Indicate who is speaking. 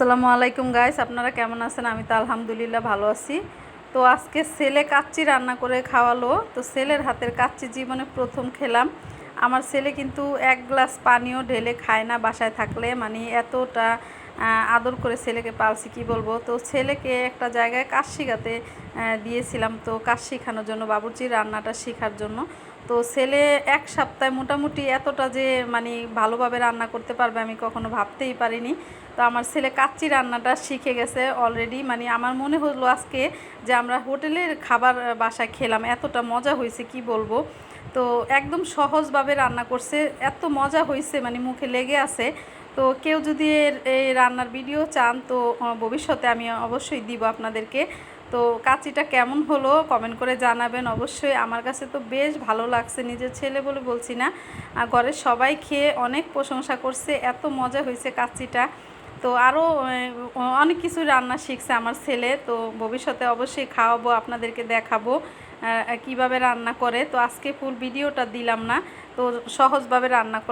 Speaker 1: আসসালামু আলাইকুম গাইস, আপনারা কেমন আছেন? আমি তো আলহামদুলিল্লাহ ভালো আছি। তো আজকে ছেলে কাচ্চি রান্না করে খাওয়ালো। তো ছেলের হাতের কাচ্চি জীবনে প্রথম খেলাম। আমার ছেলে কিন্তু এক গ্লাস পানিও ঢেলে খায় না বাসায় থাকলে, মানে এতটা আদর করে ছেলেকে পালছি কি বলবো। তো ছেলেকে একটা জায়গায় কাজ শেখাতে দিয়েছিলাম, তো কাজ শেখানোর জন্য, বাবুর্চির রান্নাটা শেখার জন্য। তো ছেলে এক সপ্তাহে মোটামুটি এতটা যে মানে ভালোভাবে রান্না করতে পারবে আমি কখনো ভাবতেই পারিনি। তো আমার ছেলে কাচ্চি রান্নাটা শিখে গেছে অলরেডি। মানে আমার মনে হলো আজকে যে আমরা হোটেলের খাবার বাসায় খেলাম, এতটা মজা হয়েছে কি বলবো। তো একদম সহজভাবে রান্না করছে, এত মজা হয়েছে মানে মুখে লেগে আছে। তো কেউ যদি এই রান্নার ভিডিও চান তো ভবিষ্যতে আমি অবশ্যই দিব আপনাদেরকে। তো কাচ্চিটা কেমন হলো কমেন্ট করে জানাবেন অবশ্যই। আমার কাছে তো বেশ ভালো লাগছে, নিজের ছেলে বলে বলছি না, ঘরের সবাই খেয়ে অনেক প্রশংসা করছে, এত মজা হয়েছে কাচ্চিটা। তো আরও অনেক কিছু রান্না শিখছে আমার ছেলে। তো ভবিষ্যতে অবশ্যই খাওয়াবো, আপনাদেরকে দেখাবো কিভাবে রান্না করে। তো আজকে ফুল ভিডিওটা দিলাম না, তো সহজভাবে রান্না করলাম।